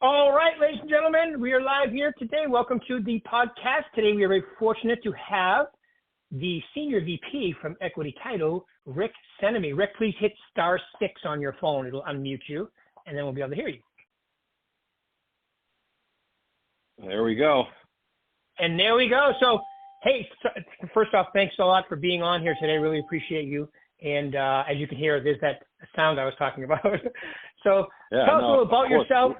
All right, ladies and gentlemen, we are live here today. Welcome to the podcast. Today we are very fortunate to have the Senior VP from Equity Title, Rick Cenname. Rick, please hit *6 on your phone. It'll unmute you, and then we'll be able to hear you. There we go. And there we go. So, hey, first off, thanks a lot for being on here today. Really appreciate you. And as you can hear, there's that sound I was talking about. So tell us a little about yourself.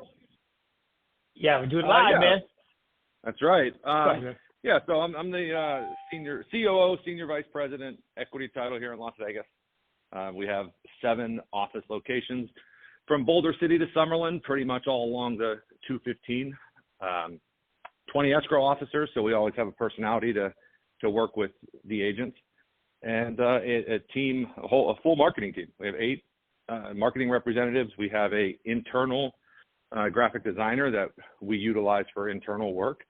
Yeah, we do it live, man. That's right. So I'm the senior COO, senior vice president, Equity Title here in Las Vegas. We have 7 office locations from Boulder City to Summerlin, pretty much all along the 215. 20 escrow officers, so we always have a personality to work with the agents, and a full marketing team. We have 8 marketing representatives. We have a internal graphic designer that we utilize for internal work,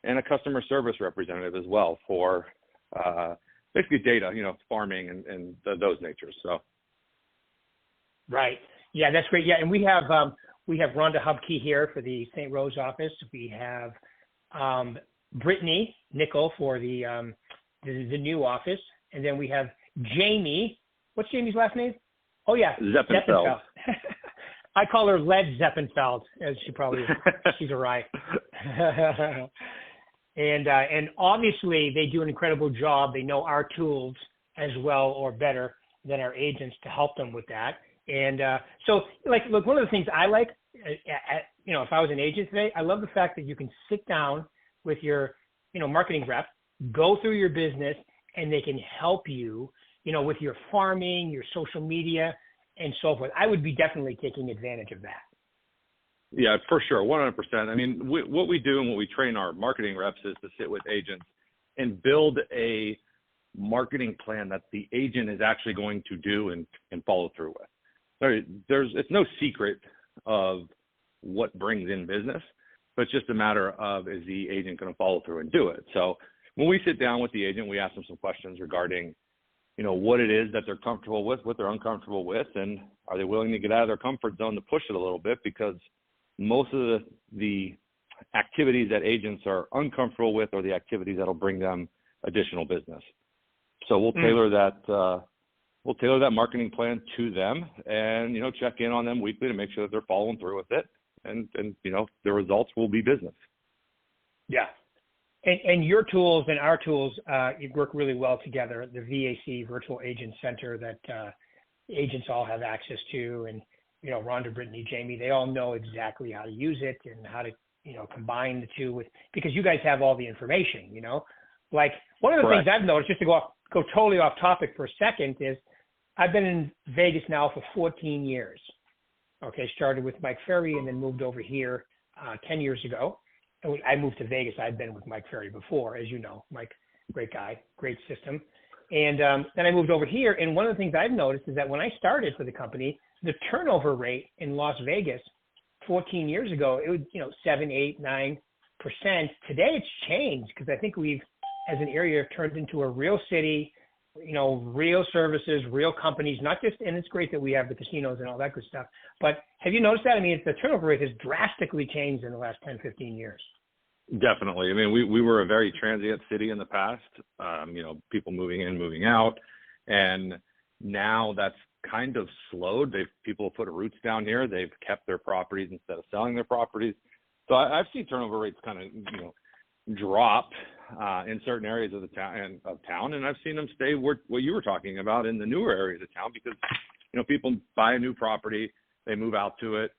and a customer service representative as well for basically data, farming and those natures. So. Right. Yeah, that's great. Yeah, and we have Rhonda Hubkey here for the St. Rose office. We have Brittany Nickel for the new office, and then we have Jamie. What's Jamie's last name? Oh yeah, Zeppenfeld. I call her Led Zeppenfeld, as she probably she's a right. And obviously they do an incredible job. They know our tools as well or better than our agents to help them with that. And so, look, one of the things I like, if I was an agent today, I love the fact that you can sit down with your, marketing rep, go through your business, and they can help you, with your farming, your social media, and so forth. I would be definitely taking advantage of that. Yeah, for sure, 100%. I mean, what we do and what we train our marketing reps is to sit with agents and build a marketing plan that the agent is actually going to do and follow through with. It's no secret of what brings in business, but it's just a matter of, is the agent going to follow through and do it? So when we sit down with the agent, we ask them some questions regarding, what it is that they're comfortable with, what they're uncomfortable with, and are they willing to get out of their comfort zone to push it a little bit, because most of the activities that agents are uncomfortable with are the activities that'll bring them additional business. So we'll tailor that. We'll tailor that marketing plan to them, and check in on them weekly to make sure that they're following through with it, and the results will be business. Yeah, and your tools and our tools work really well together. The VAC Virtual Agent Center that agents all have access to, and Rhonda, Brittany, Jamie, they all know exactly how to use it and how to combine the two because you guys have all the information. Like one of the things I've noticed, just to go totally off topic for a second, is I've been in Vegas now for 14 years. Okay, started with Mike Ferry and then moved over here 10 years ago. And I moved to Vegas. I'd been with Mike Ferry before, as you know. Mike, great guy, great system. And then I moved over here. And one of the things I've noticed is that when I started for the company, the turnover rate in Las Vegas 14 years ago, it was 7, 8, 9%. Today it's changed because I think we've, as an area, turned into a real city, real services, real companies, not just, and it's great that we have the casinos and all that good stuff, but have you noticed that? I mean, the turnover rate has drastically changed in the last 10, 15 years. Definitely. I mean, we were a very transient city in the past, people moving in, moving out, and now that's kind of slowed. People have put roots down here. They've kept their properties instead of selling their properties. So I've seen turnover rates kind of, drop in certain areas of the town, and I've seen them stay what you were talking about in the newer areas of town because people buy a new property, they move out to it,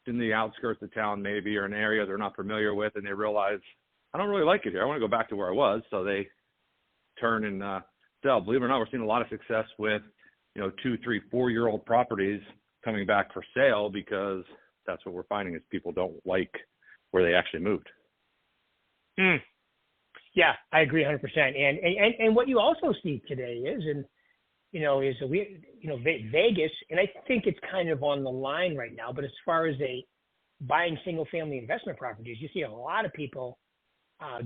it's in the outskirts of town maybe, or an area they're not familiar with, and they realize I don't really like it here. I want to go back to where I was, so they turn and sell. Believe it or not, we're seeing a lot of success with 2, 3, 4-year-old properties coming back for sale because that's what we're finding is people don't like where they actually moved. Yeah, I agree 100%. And what you also see today is, Vegas, and I think it's kind of on the line right now, but as far as buying single family investment properties, you see a lot of people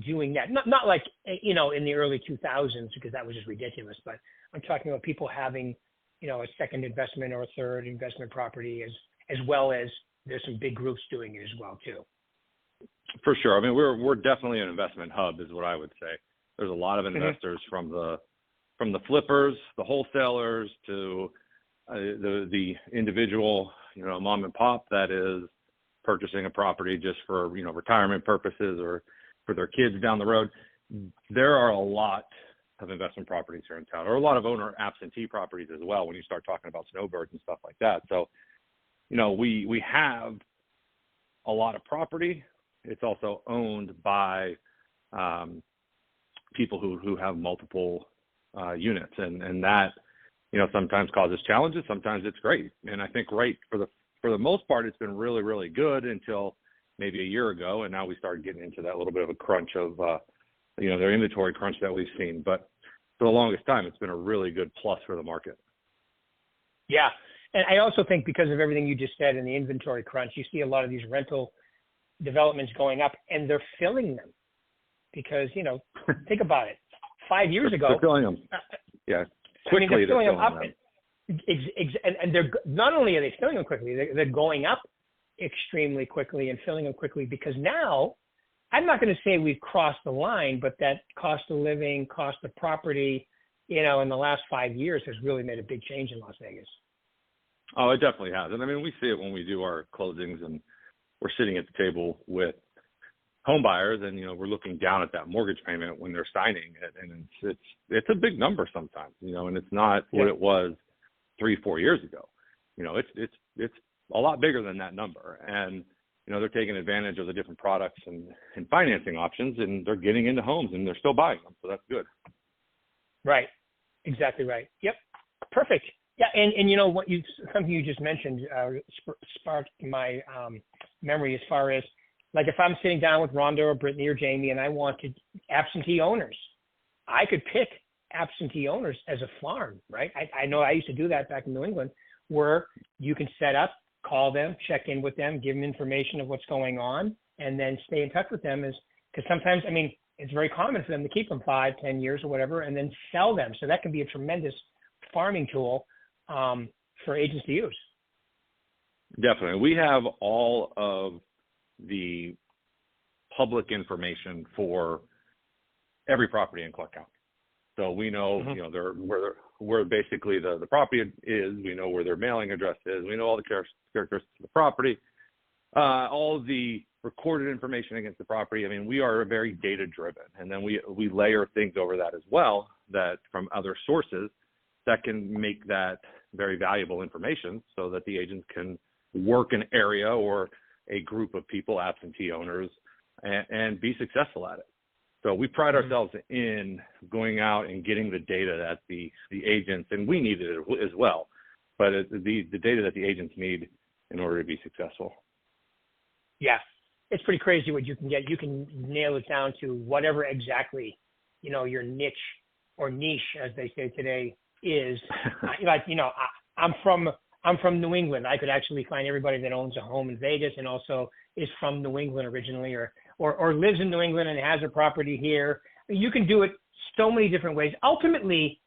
doing that. Not like, in the early 2000s, because that was just ridiculous, but I'm talking about people having, a second investment or a third investment property as well as there's some big groups doing it as well too. For sure. I mean, we're definitely an investment hub, is what I would say. There's a lot of investors from the flippers, the wholesalers, to the individual, mom and pop that is purchasing a property just for, retirement purposes or for their kids down the road. There are a lot of investment properties here in town, or a lot of owner absentee properties as well when you start talking about snowbirds and stuff like that. So, we have a lot of property. It's also owned by people who have multiple units, and that, sometimes causes challenges. Sometimes it's great. And I think for the most part, it's been really, really good until maybe a year ago. And now we started getting into that little bit of a crunch of, their inventory crunch that we've seen. But for the longest time, it's been a really good plus for the market. Yeah. And I also think because of everything you just said in the inventory crunch, you see a lot of these rental developments going up, and they're filling them because, think about it. 5 years ago, they're filling them. Yeah. Quickly, they're filling them up. Them. And they're not only are they filling them quickly, they're going up extremely quickly and filling them quickly, because now I'm not going to say we've crossed the line, but that cost of living, cost of property, in the last 5 years has really made a big change in Las Vegas. Oh, it definitely has. And I mean, we see it when we do our closings and we're sitting at the table with home buyers, and we're looking down at that mortgage payment when they're signing it, and it's a big number sometimes, and it's not what it was 3-4 years ago. It's a lot bigger than that number, and they're taking advantage of the different products and financing options, and they're getting into homes and they're still buying them, so that's good. Right, exactly right. Yep, perfect. Yeah, and something you just mentioned sparked my memory as far as, like, if I'm sitting down with Rhonda or Brittany or Jamie and I wanted absentee owners, I could pick absentee owners as a farm, right? I know I used to do that back in New England, where you can set up, call them, check in with them, give them information of what's going on, and then stay in touch with them. Because sometimes, it's very common for them to keep them 5-10 years or whatever, and then sell them. So that can be a tremendous farming tool for agents to use. Definitely. We have all of the public information for every property in Clark County. So we know, where basically the property is. We know where their mailing address is. We know all the characteristics of the property, all of the recorded information against the property. We are very data driven, and then we layer things over that as well, that from other sources that can make that very valuable information, so that the agents can work an area or a group of people, absentee owners, and be successful at it. So we pride ourselves in going out and getting the data that the agents, and we need it as well, but the data that the agents need in order to be successful. Yeah, it's pretty crazy what you can get. You can nail it down to whatever exactly, your niche or niche, as they say today, is. I'm from New England. I could actually find everybody that owns a home in Vegas and also is from New England originally, or lives in New England and has a property here. You can do it so many different ways. Ultimately,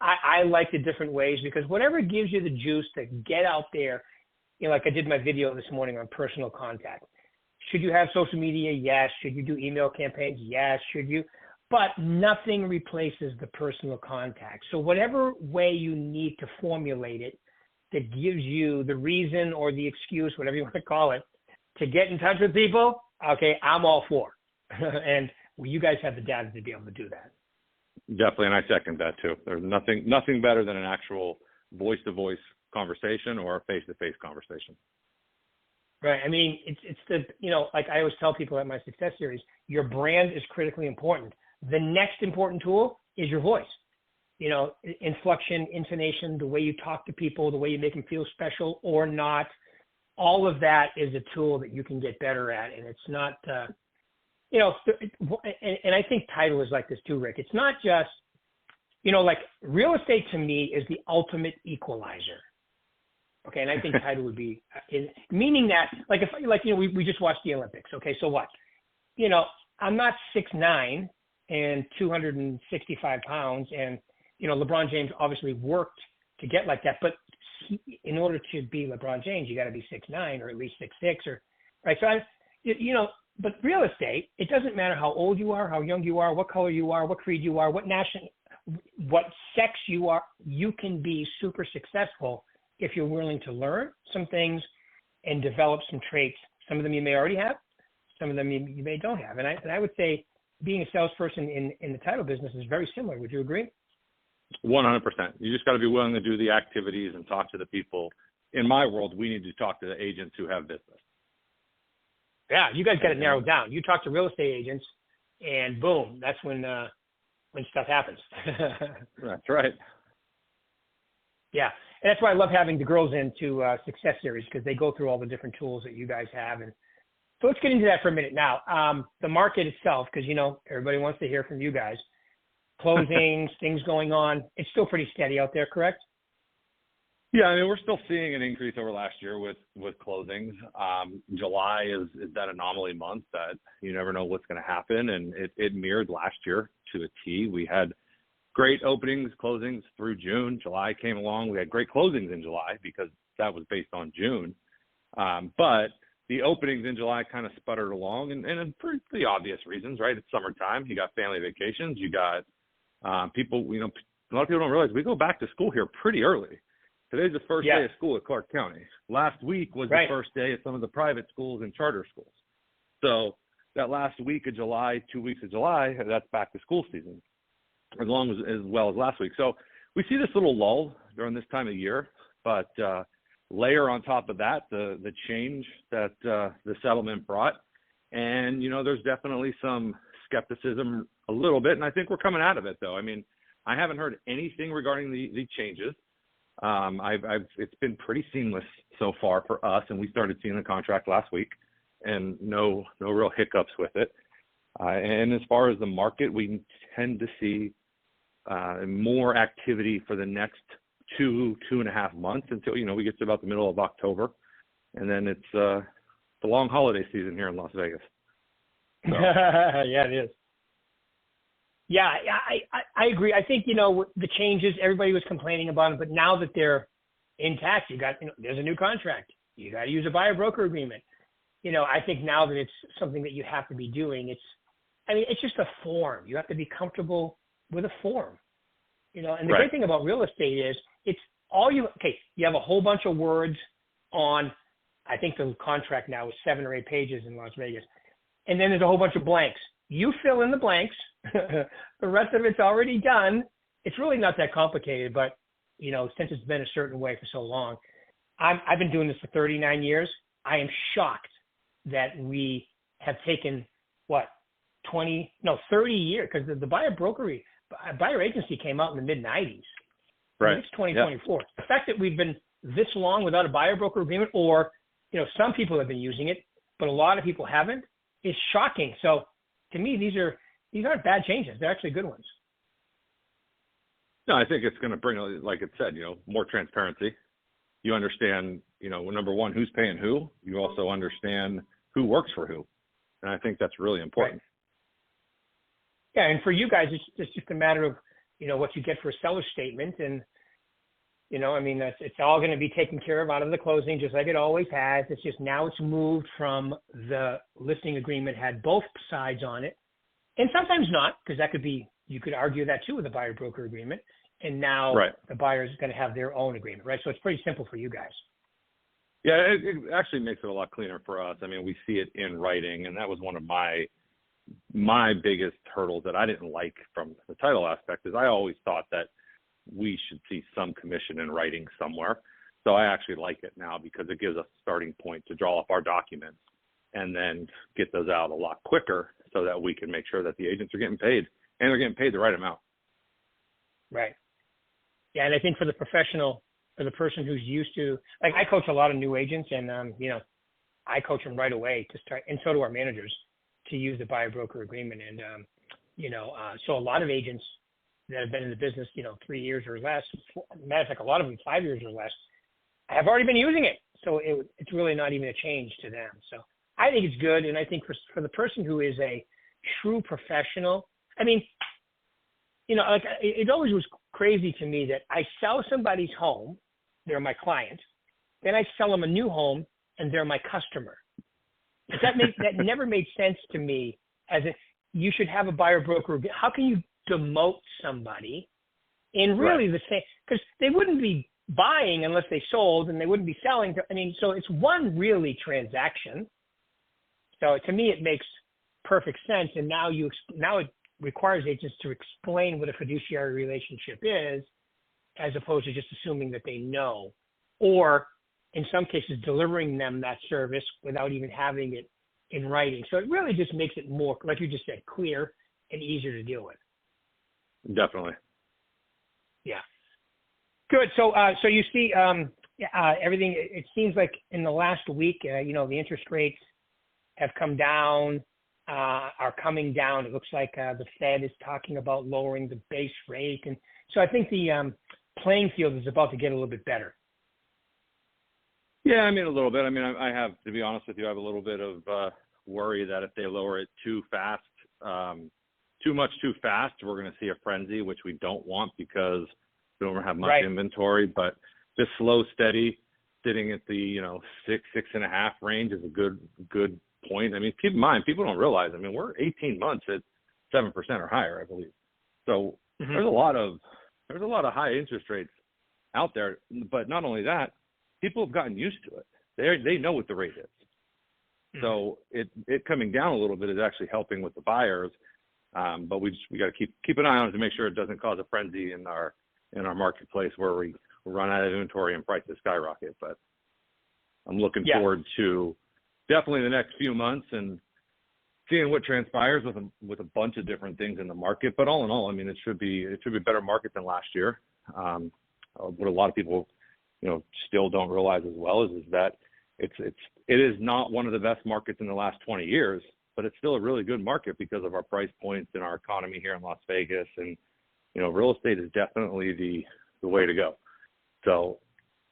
I like the different ways, because whatever gives you the juice to get out there, like I did my video this morning on personal contact. Should you have social media? Yes. Should you do email campaigns? Yes. Should you? But nothing replaces the personal contact. So whatever way you need to formulate it that gives you the reason or the excuse, whatever you want to call it, to get in touch with people, okay, I'm all for. And you guys have the data to be able to do that. Definitely, and I second that too. There's nothing better than an actual voice-to-voice conversation or a face-to-face conversation. Right. It's the, like I always tell people at my Success Series, your brand is critically important. The next important tool is your voice. Inflection, intonation, the way you talk to people, the way you make them feel special or not. All of that is a tool that you can get better at. And it's not, and I think title is like this too, Rick. It's not just, like real estate to me is the ultimate equalizer. Okay. And I think title would be, meaning that, we just watched the Olympics. Okay. So what? I'm not 6'9" and 265 pounds. And, LeBron James obviously worked to get like that. But in order to be LeBron James, you got to be 6'9" or at least 6'6", or right. So but real estate, it doesn't matter how old you are, how young you are, what color you are, what creed you are, what sex you are. You can be super successful if you're willing to learn some things and develop some traits. Some of them you may already have, some of them you may don't have. And I would say being a salesperson in the title business is very similar. Would you agree? 100%. You just got to be willing to do the activities and talk to the people. In my world, we need to talk to the agents who have business. Yeah, you guys got it narrowed down. You talk to real estate agents, and boom, that's when stuff happens. That's right. Yeah, and that's why I love having the girls into Success Series, because they go through all the different tools that you guys have. And so let's get into that for a minute now. The market itself, because everybody wants to hear from you guys. Closings, things going on. It's still pretty steady out there, correct? Yeah, I mean, we're still seeing an increase over last year with closings. July is that anomaly month that you never know what's going to happen, and it mirrored last year to a T. We had great openings, closings through June. July came along. We had great closings in July because that was based on June. But the openings in July kind of sputtered along, and for pretty obvious reasons, right? It's summertime. You got family vacations. You got people, a lot of people don't realize we go back to school here pretty early. Today's the first day of school at Clark County. Last week was the first day at some of the private schools and charter schools. So that last week of July, 2 weeks of July, that's back to school season, as well as last week. So we see this little lull during this time of year, but layer on top of that the change that the settlement brought, and there's definitely some skepticism a little bit, and I think we're coming out of it though. I mean, I haven't heard anything regarding the changes. It's been pretty seamless so far for us, and we started seeing the contract last week, and no real hiccups with it. And as far as the market, we tend to see more activity for the next 2.5 months until we get to about the middle of October, and then it's the long holiday season here in Las Vegas. So. Yeah, it is. Yeah, I agree. I think, the changes, everybody was complaining about them, but now that they're intact, there's a new contract. You got to use a buyer broker agreement. I think now that it's something that you have to be doing, it's just a form. You have to be comfortable with a form, and the great thing about real estate is you have a whole bunch of words on, I think the contract now is 7 or 8 pages in Las Vegas. And then there's a whole bunch of blanks. You fill in the blanks. The rest of it's already done. It's really not that complicated, but since it's been a certain way for so long, I've been doing this for 39 years. I am shocked that we have taken 30 years, because the buyer agency came out in the mid 90s. Right. It's 2024. Yeah. The fact that we've been this long without a buyer broker agreement, or some people have been using it, but a lot of people haven't, is shocking. So to me, these aren't bad changes. They're actually good ones. No, I think it's going to bring, like it said, more transparency. You understand, number one, who's paying who. You also understand who works for who. And I think that's really important. Right. Yeah, and for you guys, it's just a matter of, what you get for a seller's statement. And, it's all going to be taken care of out of the closing, just like it always has. It's just now it's moved from the listing agreement had both sides on it. And sometimes not, because you could argue that too with a buyer broker agreement. And now the buyer is going to have their own agreement, right? So it's pretty simple for you guys. Yeah, it actually makes it a lot cleaner for us. I mean, we see it in writing, and that was one of my biggest hurdles that I didn't like from the title aspect, is I always thought that we should see some commission in writing somewhere. So I actually like it now because it gives us a starting point to draw up our documents and then get those out a lot quicker so that we can make sure that the agents are getting paid, and they're getting paid the right amount. Right. Yeah, and I think for the professional, for the person who's used to, like, I coach a lot of new agents, and I coach them right away to start, and so do our managers, to use the buyer broker agreement. And so a lot of agents that have been in the business 3 years or less, matter of fact, a lot of them 5 years or less, have already been using it. So it's really not even a change to them. So I think it's good. And I think for the person who is a true professional, it always was crazy to me that I sell somebody's home, they're my client. Then I sell them a new home and they're my customer. But that never made sense to me you should have a buyer broker. How can you demote somebody in really the same, because they wouldn't be buying unless they sold and they wouldn't be selling. So it's one really transaction. So to me, it makes perfect sense. And now it requires agents to explain what a fiduciary relationship is, as opposed to just assuming that they know, or in some cases delivering them that service without even having it in writing. So it really just makes it more, like you just said, clear and easier to deal with. Definitely. Yeah. Good. So you see everything. It seems like in the last week, the interest rates have come down, are coming down. It looks like the Fed is talking about lowering the base rate, and so I think the playing field is about to get a little bit better. Yeah, I mean, a little bit. I mean, I have, to be honest with you, I have a little bit of worry that if they lower it too fast, too much too fast, we're going to see a frenzy, which we don't want because we don't have much inventory. But this slow, steady, sitting at the 6.5 range is a good point. I mean, keep in mind, people don't realize. I mean, we're 18 months at 7% or higher, I believe. So there's a lot of high interest rates out there. But not only that, people have gotten used to it. They know what the rate is. So it coming down a little bit is actually helping with the buyers. But we got to keep an eye on it to make sure it doesn't cause a frenzy in our marketplace where we run out of inventory and prices skyrocket. But I'm looking forward to definitely the next few months and seeing what transpires with a bunch of different things in the market. But all in all, I mean, it should be a better market than last year. What a lot of people still don't realize as well is that it is not one of the best markets in the last 20 years, but it's still a really good market because of our price points and our economy here in Las Vegas. And, real estate is definitely the way to go. So,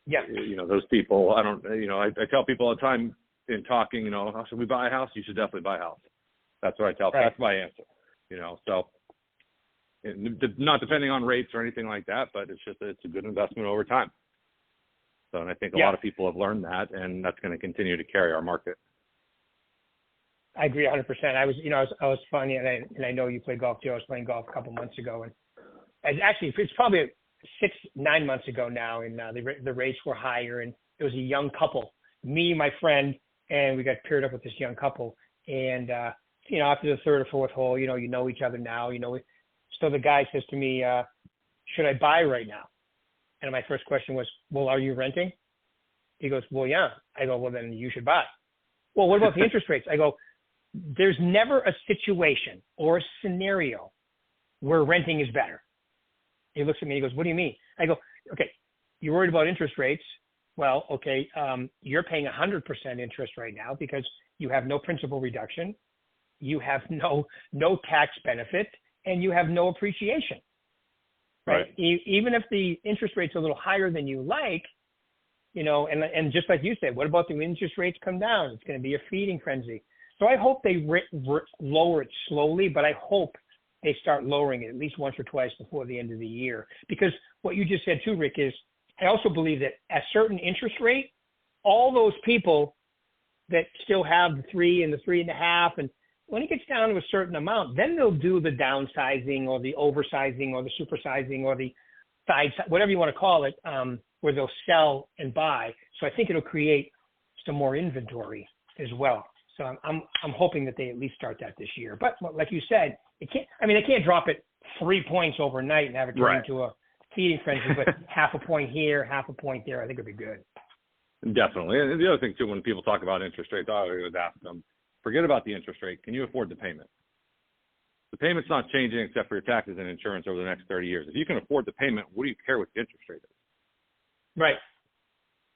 those people, I tell people all the time in talking, should we buy a house? You should definitely buy a house. That's what I tell. That's my answer, so not depending on rates or anything like that, but it's a good investment over time. So, and I think a lot of people have learned that, and that's going to continue to carry our market. I agree 100%. I was funny, and I know you play golf too. I was playing golf a couple months ago, and actually it's probably 6-9 months ago now, and the rates were higher, and it was a young couple, me, my friend, and we got paired up with this young couple, and after the third or fourth hole, you know each other now, so the guy says to me, should I buy right now? And my first question was, well, are you renting? He goes, well, yeah. I go, well, then you should buy. Well, what about the interest rates? I go, there's never a situation or a scenario where renting is better. He looks at me and he goes, what do you mean? I go, okay, you're worried about interest rates. Well, okay, you're paying 100% interest right now because you have no principal reduction, you have no tax benefit, and you have no appreciation. Right. Even if the interest rate's a little higher than you like, and just like you said, what about the interest rates come down? It's going to be a feeding frenzy. So I hope they lower it slowly, but I hope they start lowering it at least once or twice before the end of the year. Because what you just said too, Rick, is I also believe that at certain interest rate, all those people that still have the 3 and the 3.5, and when it gets down to a certain amount, then they'll do the downsizing or the oversizing or the supersizing or the side, whatever you want to call it, where they'll sell and buy. So I think it'll create some more inventory as well. So I'm hoping that they at least start that this year. But like you said, they can't drop it 3 points overnight and have it turn into a feeding frenzy, but half a point here, half a point there, I think it'd be good. Definitely. And the other thing too, when people talk about interest rates, I always ask them, forget about the interest rate. Can you afford the payment? The payment's not changing except for your taxes and insurance over the next 30 years. If you can afford the payment, what do you care what the interest rate is? Right.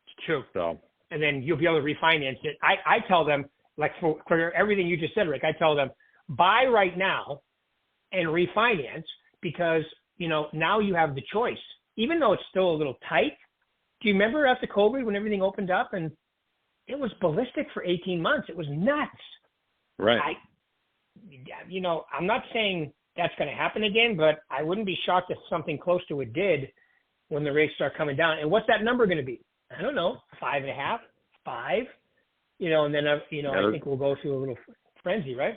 It's true. So, and then you'll be able to refinance it. I tell them, like for everything you just said, Rick, I tell them, buy right now and refinance because, now you have the choice. Even though it's still a little tight. Do you remember after COVID when everything opened up and it was ballistic for 18 months? It was nuts. Right. I'm not saying that's going to happen again, but I wouldn't be shocked if something close to it did. when the rates start coming down. And what's that number going to be? I don't know, 5.5, 5, and then, I think we'll go through a little frenzy, right?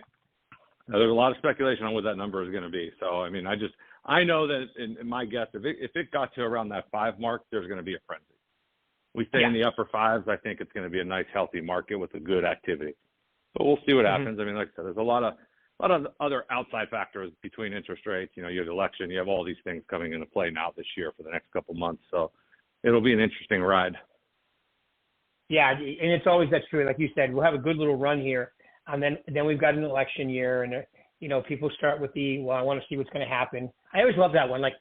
Now, there's a lot of speculation on what that number is going to be. So, I mean, I know that in my guess, if it got to around that 5 mark, there's going to be a frenzy. We stay in the upper 5s. I think it's going to be a nice, healthy market with a good activity. But we'll see what happens. I mean, like I said, there's a lot of other outside factors between interest rates. You have the election. You have all these things coming into play now this year for the next couple of months. So it'll be an interesting ride. Yeah, and it's always that's true. Like you said, we'll have a good little run here, and then we've got an election year, and people start with I want to see what's going to happen. I always love that one. Like,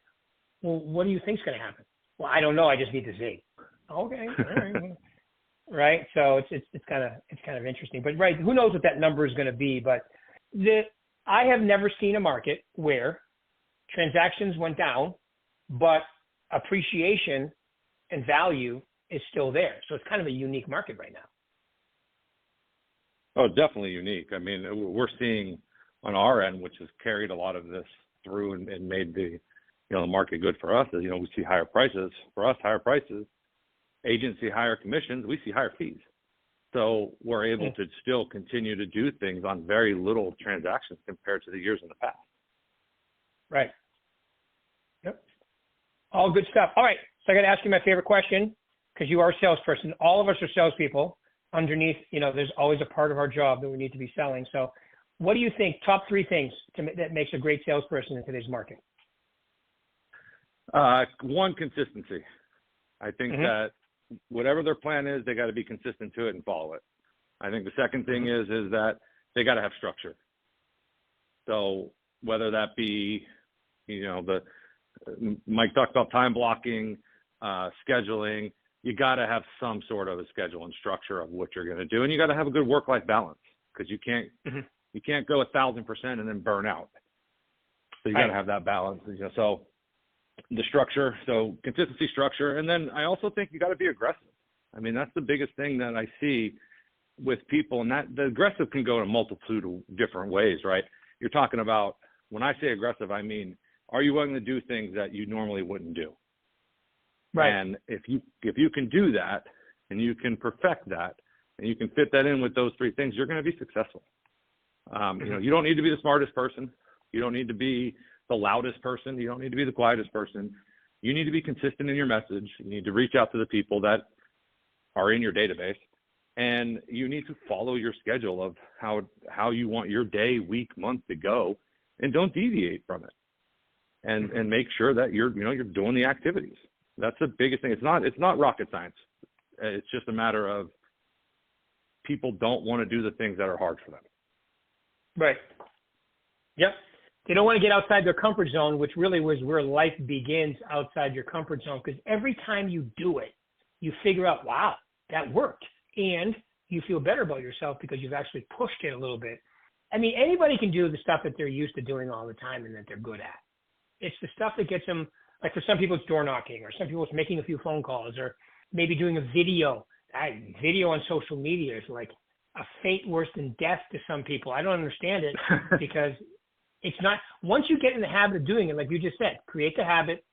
well, what do you think's going to happen? Well, I don't know. I just need to see. Okay, all right. Right. So it's kind of interesting. But right, who knows what that number is going to be? But I have never seen a market where transactions went down, but appreciation and value is still there. So it's kind of a unique market right now. Oh, definitely unique. I mean, we're seeing on our end, which has carried a lot of this through and made the market good for us, is we see higher prices. For us, higher prices. Agents see higher commissions. We see higher fees. So we're able to still continue to do things on very little transactions compared to the years in the past. Right. Yep. All good stuff. All right. So I got to ask you my favorite question, because you are a salesperson. All of us are salespeople. Underneath, there's always a part of our job that we need to be selling. So what do you think, top 3 things that makes a great salesperson in today's market? 1, consistency. I think that whatever their plan is, they got to be consistent to it and follow it. I think the second thing is that they got to have structure. So whether that be, Mike talked about time blocking, scheduling, you got to have some sort of a schedule and structure of what you're going to do. And you got to have a good work-life balance, because you can't go 1,000% and then burn out. So you got to have that balance. So the structure, so consistency, structure. And then I also think you got to be aggressive. I mean, that's the biggest thing that I see with people, and that the aggressive can go in a multitude of different ways, right? You're talking about, when I say aggressive, I mean, are you willing to do things that you normally wouldn't do? Right. And if you can do that, and you can perfect that, and you can fit that in with those 3 things, you're going to be successful. You don't need to be the smartest person. You don't need to be the loudest person. You don't need to be the quietest person. You need to be consistent in your message. You need to reach out to the people that are in your database, and you need to follow your schedule of how you want your day, week, month to go, and don't deviate from it. And make sure that you're doing the activities. That's the biggest thing. It's not rocket science. It's just a matter of people don't want to do the things that are hard for them. Right. Yep. They don't want to get outside their comfort zone, which really was where life begins, outside your comfort zone. Because every time you do it, you figure out, wow, that worked. And you feel better about yourself because you've actually pushed it a little bit. I mean, anybody can do the stuff that they're used to doing all the time and that they're good at. It's the stuff that gets them, like for some people it's door knocking, or some people it's making a few phone calls, or maybe doing a video. Video on social media is like a fate worse than death to some people. I don't understand it because it's not, once you get in the habit of doing it, like you just said, create the habit,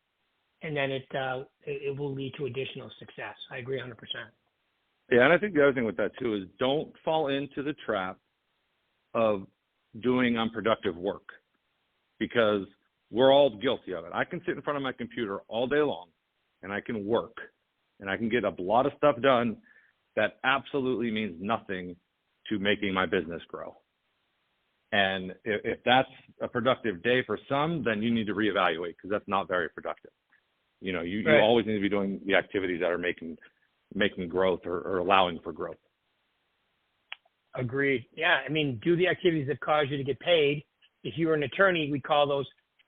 and then it will lead to additional success. I agree 100%. Yeah, and I think the other thing with that too is don't fall into the trap of doing unproductive work, because we're all guilty of it. I can sit in front of my computer all day long and I can work and I can get a lot of stuff done that absolutely means nothing to making my business grow. And if that's a productive day for some, then you need to reevaluate, because that's not very productive. You always need to be doing the activities that are making growth or allowing for growth. Agreed. Yeah. I mean, do the activities that cause you to get paid. If you were an attorney, we call those,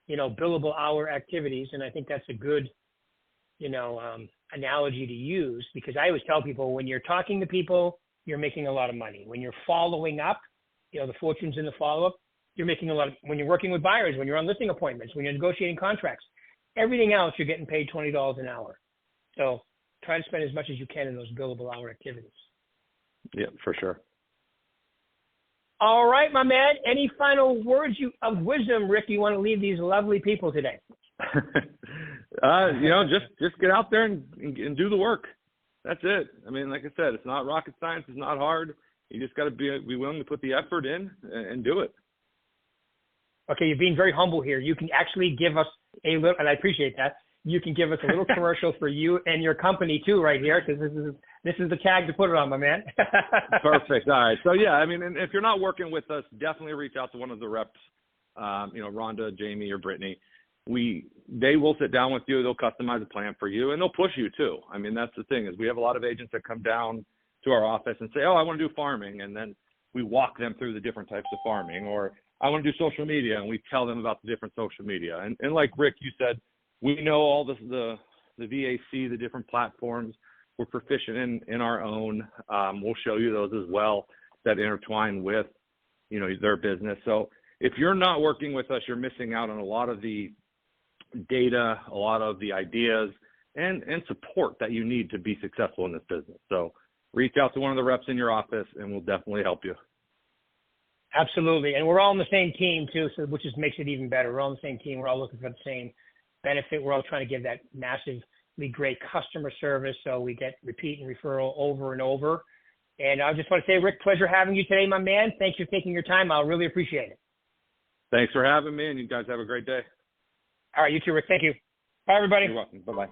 billable hour activities. And I think that's a good, analogy to use, because I always tell people, when you're talking to people, you're making a lot of money. When you're following up, the fortunes in the follow-up, you're making a lot of, when you're working with buyers, when you're on listing appointments, when you're negotiating contracts, everything else, you're getting paid $20 an hour. So try to spend as much as you can in those billable hour activities. Yeah, for sure. All right, my man. Any final words of wisdom, Rick, you want to leave these lovely people today? Just get out there and do the work. That's it. I mean, like I said, it's not rocket science. It's not hard. You just got to be willing to put the effort in and do it. Okay, you're being very humble here. You can actually give us a little, and I appreciate that. You can give us a little commercial for you and your company too, right here, because this is the tag to put it on, my man. Perfect. All right. So yeah, I mean, and if you're not working with us, definitely reach out to one of the reps. Rhonda, Jamie, or Brittany. They will sit down with you. They'll customize a plan for you, and they'll push you too. I mean, that's the thing, is we have a lot of agents that come down to our office and say, "Oh, I want to do farming," and then we walk them through the different types of farming. Or I want to do social media, and we tell them about the different social media. And like Rick, you said, we know all the VAC, the different platforms. We're proficient in our own. We'll show you those as well that intertwine with, their business. So if you're not working with us, you're missing out on a lot of the data, a lot of the ideas, and support that you need to be successful in this business. So reach out to one of the reps in your office, and we'll definitely help you. Absolutely. And we're all on the same team too, so which just makes it even better. We're all on the same team. We're all looking for the same benefit. We're all trying to give that massively great customer service, so we get repeat and referral over and over. And I just want to say, Rick, pleasure having you today, my man. Thanks for taking your time. I really appreciate it. Thanks for having me, and you guys have a great day. All right, you too, Rick. Thank you. Bye, everybody. You're welcome. Bye-bye.